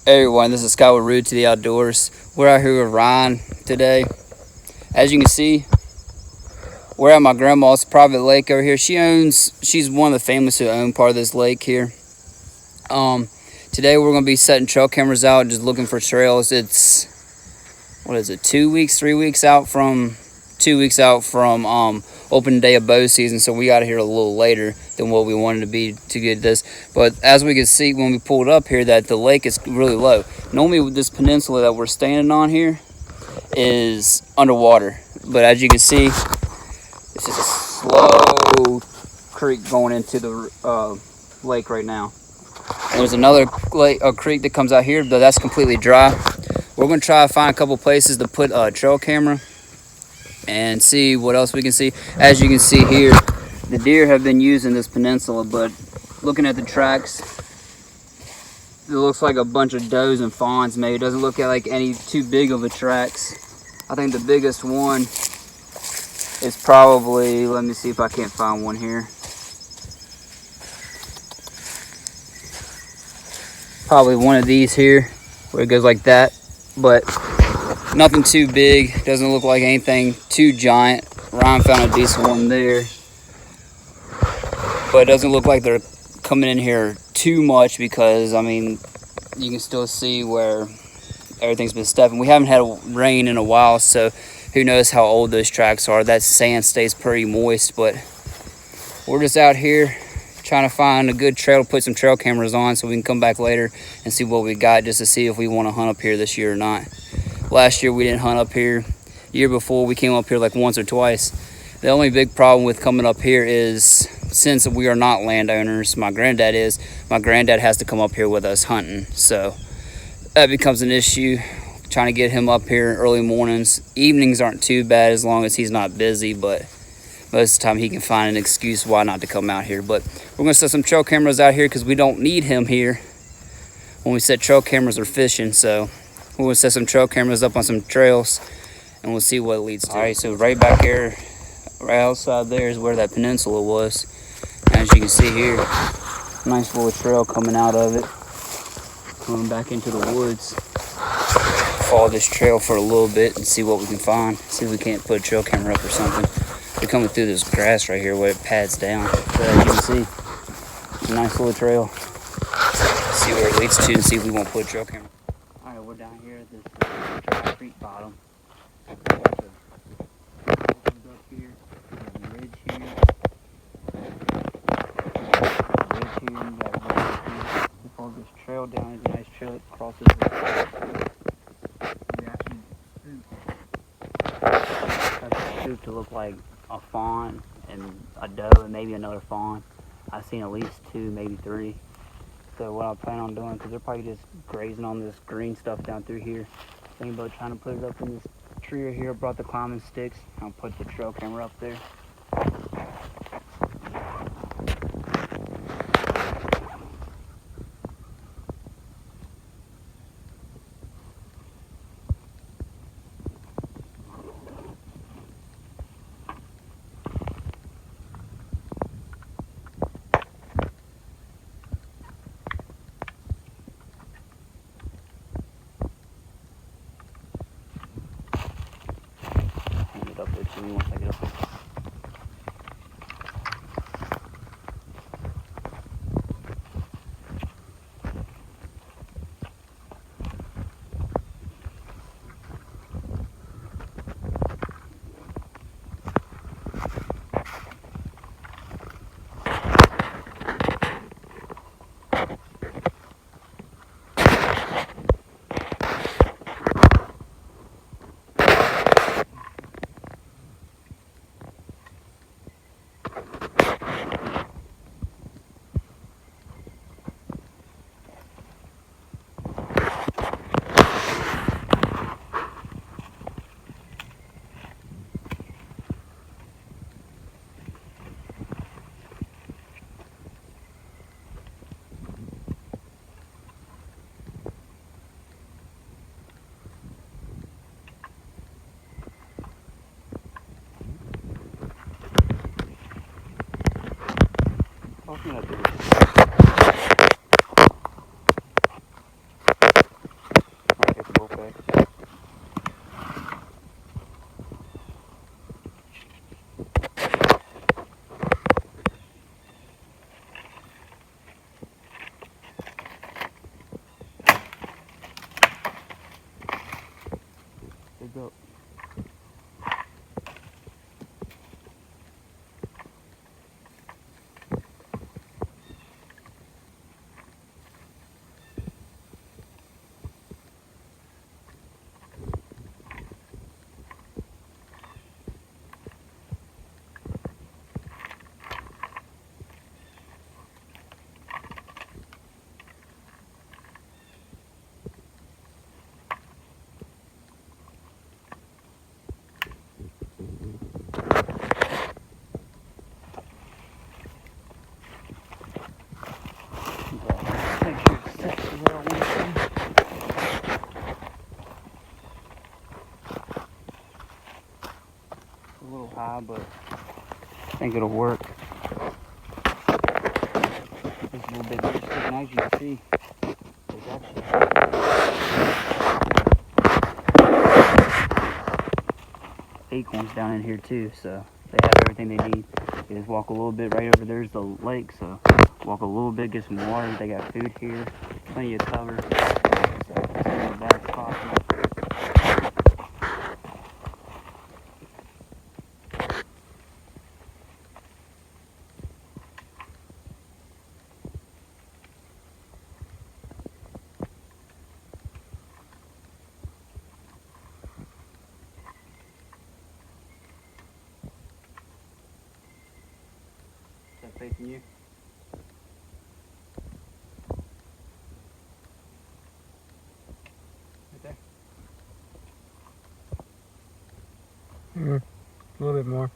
Hey everyone, this is Scott with Rude to the Outdoors. We're out here with Ryan today. As you can see, we're at my grandma's private lake over here. She's one of the families who own part of this lake here. Today we're going to be setting trail cameras out, just looking for trails. It's, what is it, 2 weeks, 3 weeks out from, 2 weeks out from open day of bow season, so we got here a little later than what we wanted to be to get this. But as we can see when we pulled up here, that the lake is really low. Normally with this peninsula that we're standing on here is underwater, but as you can see, it's just a slow creek going into the lake right now. And there's another creek that comes out here, but that's completely dry. We're going to try to find a couple places to put a trail camera and see what else we can see. As you can see here, the deer have been using this peninsula, but looking at the tracks, it looks like a bunch of does and fawns maybe. It doesn't look like any too big of a tracks. I think the biggest one is probably, let me see if I can't find one here. Probably one of these here, where it goes like that, but nothing too big. Doesn't look like anything too giant. Ryan found a decent one there, but it doesn't look like they're coming in here too much because, I mean, you can still see where everything's been stepping. We haven't had rain in a while, so who knows how old those tracks are. That sand stays pretty moist, but we're just out here trying to find a good trail to put some trail cameras on so we can come back later and see what we got, just to see if we want to hunt up here this year or not. Last year we didn't hunt up here. Year before we came up here like once or twice. The only big problem with coming up here is, since we are not landowners, my granddad has to come up here with us hunting, so that becomes an issue, trying to get him up here early mornings. Evenings aren't too bad as long as he's not busy, but most of the time he can find an excuse why not to come out here. But we're going to set some trail cameras out here because we don't need him here when we set trail cameras or fishing. So we're going to set some trail cameras up on some trails and we'll see what it leads to. All right, so right back here, right outside there is where that peninsula was. As you can see here, nice little trail coming out of it, going back into the woods. Follow this trail for a little bit and see what we can find. See if we can't put a trail camera up or something. We're coming through this grass right here where it pads down. So as you can see, it's a nice little trail. See where it leads to and see if we won't put a trail camera. All right, we're down here at this dry creek bottom. There's up here, there's a ridge here. We follow this trail down. It's a nice trail. It crosses the scoop to look like a fawn and a doe and maybe another fawn. I've seen at least 2, maybe 3. So what I plan on doing, because they're probably just grazing on this green stuff down through here, thinking about trying to put it up in this tree right here. Brought the climbing sticks. I'll put the trail camera up there. Up there to me once I get up there. high, but I think it'll work. It's a little bit more sticking out, you can see. There's actually acorns down in here too, so they have everything they need. You just walk a little bit right over there's the lake, so walk a little bit, get some water. They got food here, plenty of cover. So it's not as bad as possible. Facing you. Right there. A little bit more.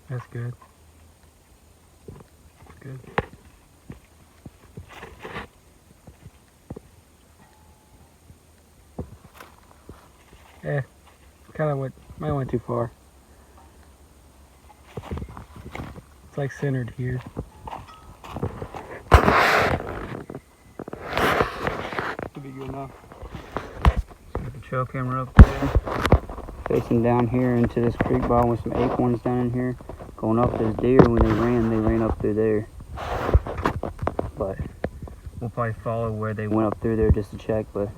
That's good. That's good. Yeah, kind of might went too far. It's like centered here. Should be good enough. Set the trail camera up there. Facing down here into this creek bottom with some acorns down in here. Going up those deer, when they ran up through there. But we'll probably follow where they went up through there just to check, but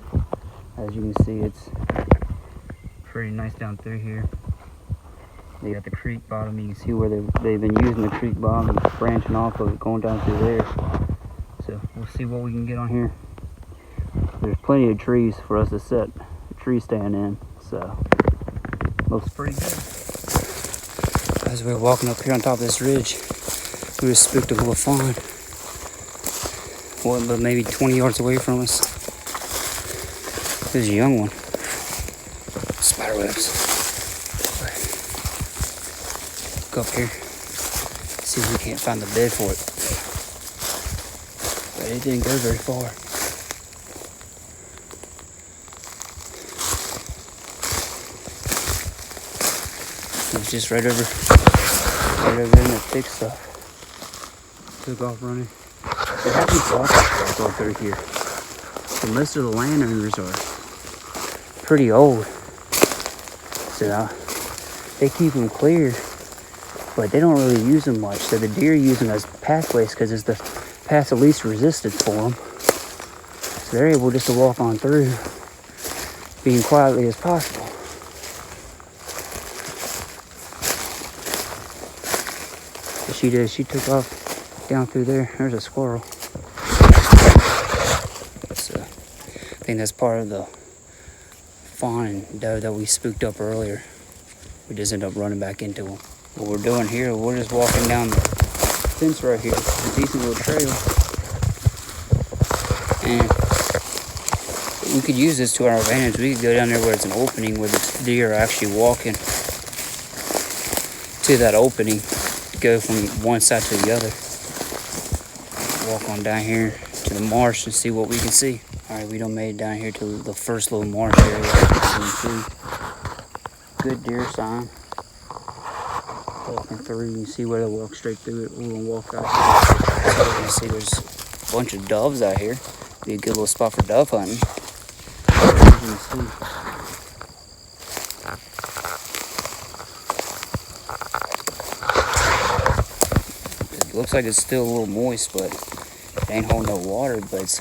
as you can see, it's pretty nice down through here. They got the creek bottom. You can see where they've been using the creek bottom, branching off of it, going down through there. So we'll see what we can get on here. There's plenty of trees for us to set a tree stand in, so looks pretty good. As we were walking up here on top of this ridge, we were spooked of a fawn. What, but maybe 20 yards away from us. There's a young one. Spiderwebs. Up here, see if we can't find the bed for it, but it didn't go very far. It was just right over in the thick stuff. Took off running. There have been foxes all through here, so most of the landowners are pretty old, so they keep them clear. But they don't really use them much, so the deer use them as pathways because it's the path of least resistance for them. So they're able just to walk on through, being quietly as possible. So she did. She took off down through there. There's a squirrel. So I think that's part of the fawn and doe that we spooked up earlier. We just ended up running back into them. What we're doing here, we're just walking down the fence right here. It's a decent little trail. And we could use this to our advantage. We could go down there where it's an opening where the deer are actually walking to that opening to go from one side to the other. Walk on down here to the marsh and see what we can see. Alright, we done made it down here to the first little marsh area. Good deer sign. Walking through, you can see where they walk straight through it. We're gonna walk out here. So you can see there's a bunch of doves out here. Be a good little spot for dove hunting. You can see. It looks like it's still a little moist, but it ain't holding no water, but it's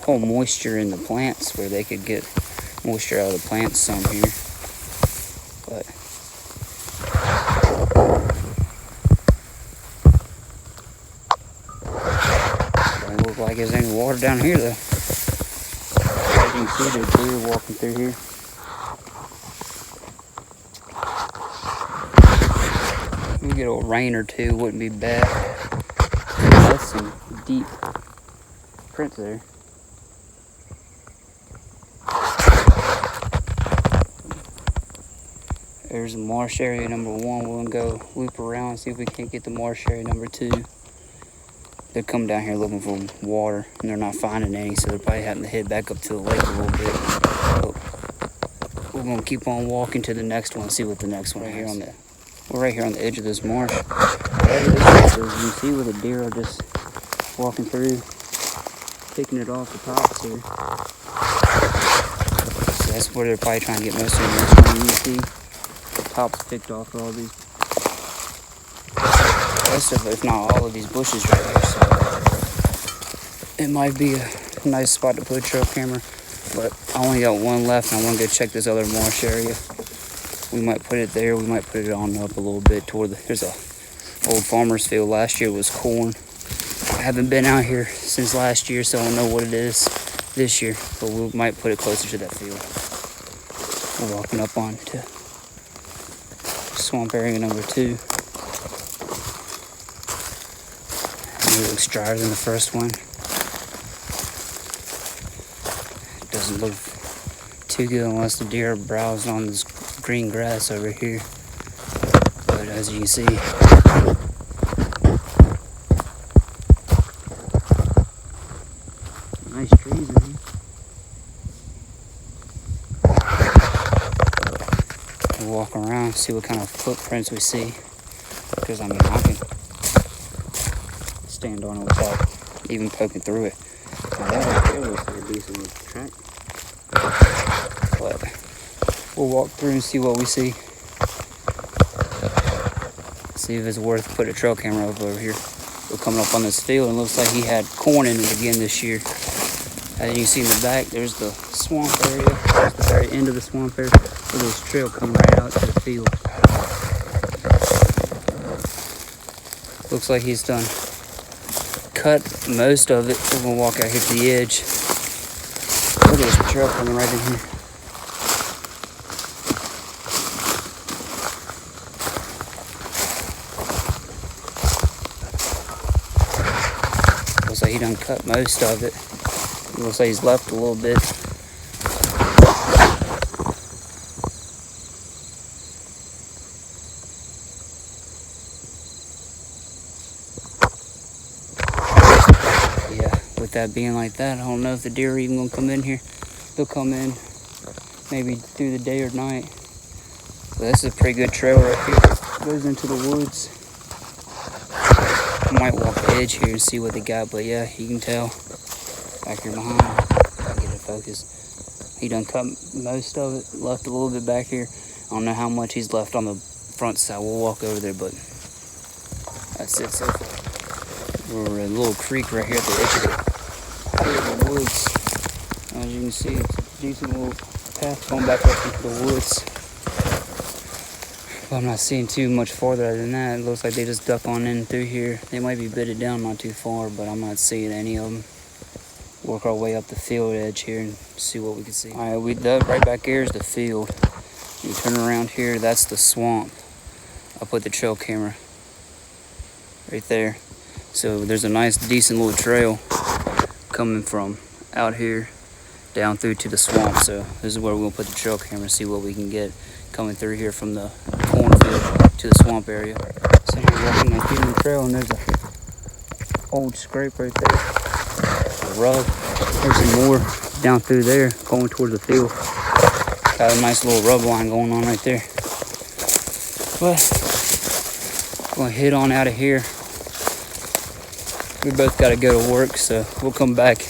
holding moisture in the plants where they could get moisture out of the plants some here. But like there's any water down here though. As you can see, there's deer walking through here. We get a rain or two, wouldn't be bad. That's some deep prints there. There's the marsh area number 1. We'll go loop around and see if we can't get the marsh area number 2. They're coming down here looking for water, and they're not finding any, so they're probably having to head back up to the lake a little bit. we're gonna keep on walking to the next one, see what the next one here on the. We're right here on the edge of this marsh. Whatever this is, you can see where the deer are just walking through, picking it off the tops here. So that's where they're probably trying to get most of them. This one, you see the tops picked off all these. Most of, if not all of these bushes right here. So it might be a nice spot to put a trail camera, but I only got one left, and I want to go check this other marsh area. We might put it there. We might put it on up a little bit toward the. There's a old farmer's field. Last year was corn. I haven't been out here since last year, so I don't know what it is this year. But we might put it closer to that field. We're walking up on to swamp area number 2. It looks drier than the first one. It doesn't look too good unless the deer are browsing on this green grass over here. But as you can see, nice trees in here. We'll walk around, see what kind of footprints we see. Because I mean, I can stand on it without even poking through it. Now, that right there looks like a decent little track. But we'll walk through and see what we see. See if it's worth putting a trail camera over here. We're coming up on this field and it looks like he had corn in it again this year. As you can see in the back, there's the swamp area. There's the very end of the swamp area. Where this trail come right out to the field. Looks like he's done cut most of it. We're gonna walk out here to the edge. Look at this trail coming right in here. Looks like he done cut most of it. It looks like he's left a little bit. With that being like that, I don't know if the deer are even gonna come in here. They'll come in maybe through the day or night. But this is a pretty good trail right here. It goes into the woods. I might walk the edge here and see what they got, but yeah, you can tell back here behind. I'll get it focused. He done cut most of it, left a little bit back here. I don't know how much he's left on the front side. We'll walk over there, but that's it so far. We're at a little creek right here at the edge of the woods. As you can see, it's a decent little path going back up into the woods. But I'm not seeing too much farther than that. It looks like they just duck on in through here. They might be bedded down not too far, but I'm not seeing any of them. Work our way up the field edge here and see what we can see. All right, right back here is the field. You turn around here, that's the swamp. I'll put the trail camera right there. So there's a nice, decent little trail coming from out here down through to the swamp. So this is where we're gonna put the trail camera, see what we can get coming through here from the cornfield to the swamp area. So we're walking up the trail and there's a old scrape right there, a rug. There's some more down through there going toward the field. Got a nice little rub line going on right there. But we're gonna head on out of here. We both got to go to work, so we'll come back.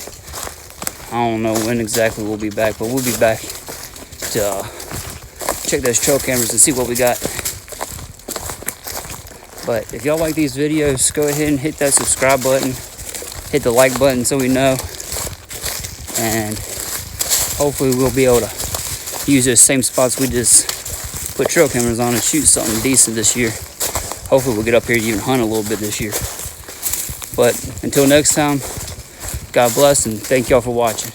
I don't know when exactly we'll be back, but we'll be back to check those trail cameras and see what we got. But if y'all like these videos, go ahead and hit that subscribe button, hit the like button so we know, and hopefully we'll be able to use those same spots we just put trail cameras on and shoot something decent this year. Hopefully we'll get up here and even hunt a little bit this year. But until next time, God bless and thank y'all for watching.